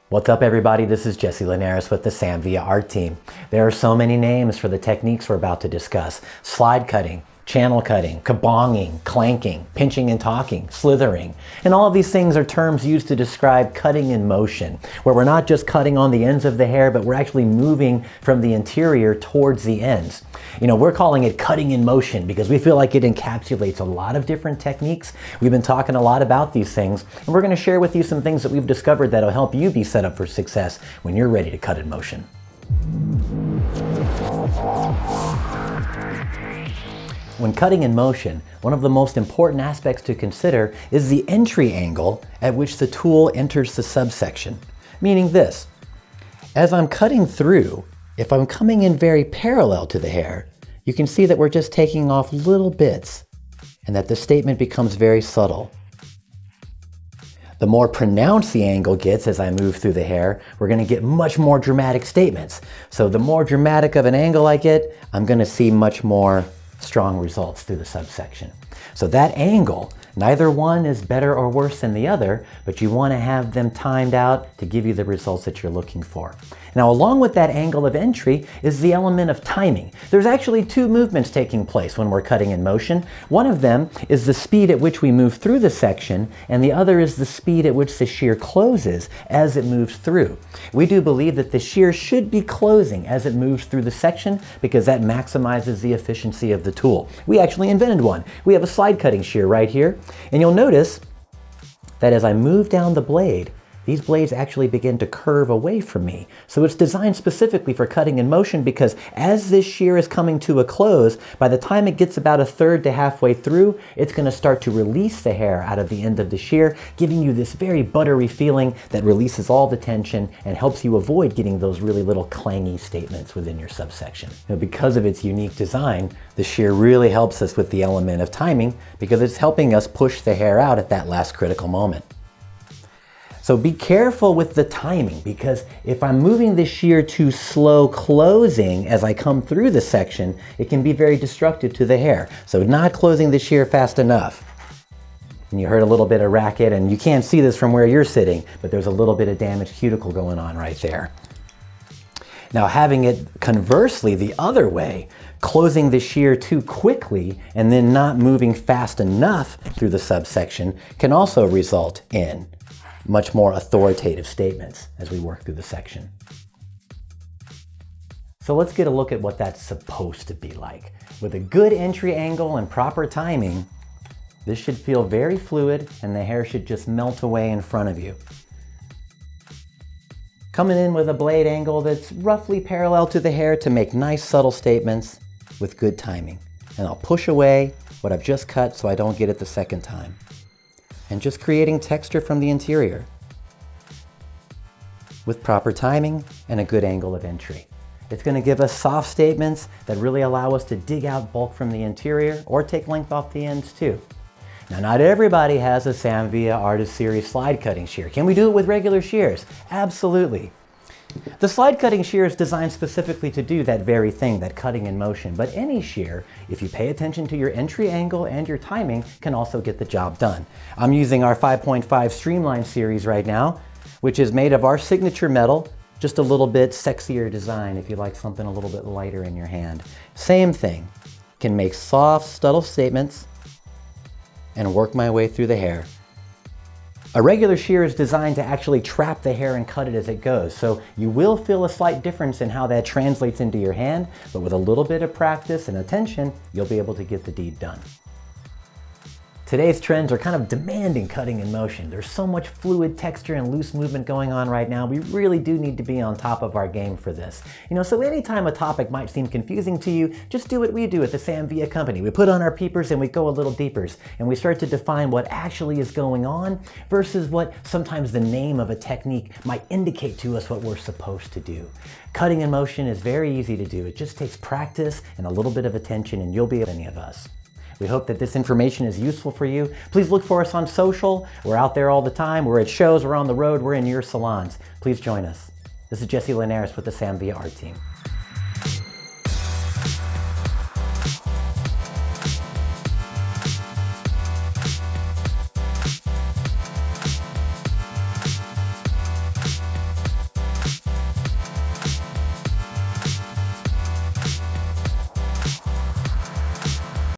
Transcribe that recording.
What's up everybody, this is Linares with the Samvia Art Team. There are so many names for the techniques we're about to discuss. Slide cutting, channel cutting, kabonging, clanking, pinching and talking, slithering. And all of these things are terms used to describe cutting in motion, where we're not just cutting on the ends of the hair, but we're actually moving from the interior towards the ends. We're calling it cutting in motion because we feel like it encapsulates a lot of different techniques. We've been talking a lot about these things, and we're going to share with you some things that we've discovered that'll help you be set up for success when you're ready to cut in motion. When cutting in motion, one of the most important aspects to consider is the entry angle at which the tool enters the subsection. Meaning this, as I'm cutting through, if I'm coming in very parallel to the hair, you can see that we're just taking off little bits and that the statement becomes very subtle. The more pronounced the angle gets as I move through the hair, we're going to get much more dramatic statements. So the more dramatic of an angle I get, I'm going to see much more strong results through the subsection. So that angle, neither one is better or worse than the other, but you want to have them timed out to give you the results that you're looking for. Now, along with that angle of entry is the element of timing. There's actually two movements taking place when we're cutting in motion. One of them is the speed at which we move through the section, and the other is the speed at which the shear closes as it moves through. We do believe that the shear should be closing as it moves through the section because that maximizes the efficiency of the tool. We actually invented one. We have a slide cutting shear right here, and you'll notice that as I move down the blade, these blades actually begin to curve away from me. So it's designed specifically for cutting in motion because as this shear is coming to a close, by the time it gets about a third to halfway through, it's going to start to release the hair out of the end of the shear, giving you this very buttery feeling that releases all the tension and helps you avoid getting those really little clangy statements within your subsection. Because of its unique design, the shear really helps us with the element of timing because it's helping us push the hair out at that last critical moment. So be careful with the timing because if I'm moving the shear too slow closing as I come through the section, it can be very destructive to the hair. So not closing the shear fast enough. And you heard a little bit of racket, and you can't see this from where you're sitting, but there's a little bit of damaged cuticle going on right there. Now having it conversely the other way, closing the shear too quickly and then not moving fast enough through the subsection can also result in much more authoritative statements as we work through the section. So let's get a look at what that's supposed to be like. With a good entry angle and proper timing, this should feel very fluid and the hair should just melt away in front of you. Coming in with a blade angle that's roughly parallel to the hair to make nice subtle statements with good timing. And I'll push away what I've just cut so I don't get it the second time. And just creating texture from the interior with proper timing and a good angle of entry. It's going to give us soft statements that really allow us to dig out bulk from the interior or take length off the ends too. Now, not everybody has a Samvia Artist Series slide cutting shear. Can we do it with regular shears? Absolutely. The slide cutting shear is designed specifically to do that very thing, that cutting in motion. But any shear, if you pay attention to your entry angle and your timing, can also get the job done. I'm using our 5.5 Streamline series right now, which is made of our signature metal, just a little bit sexier design if you like something a little bit lighter in your hand. Same thing, can make soft, subtle statements and work my way through the hair. A regular shear is designed to actually trap the hair and cut it as it goes, so you will feel a slight difference in how that translates into your hand, but with a little bit of practice and attention, you'll be able to get the deed done. Today's trends are kind of demanding cutting in motion. There's so much fluid texture and loose movement going on right now. We really do need to be on top of our game for this. So anytime a topic might seem confusing to you, just do what we do at the Samvia Company. We put on our peepers and we go a little deeper, and we start to define what actually is going on versus what sometimes the name of a technique might indicate to us what we're supposed to do. Cutting in motion is very easy to do. It just takes practice and a little bit of attention, and you'll be able to any of us. We hope that this information is useful for you. Please look for us on social. We're out there all the time. We're at shows, we're on the road, we're in your salons. Please join us. This is Linares with the Samvia Art Team.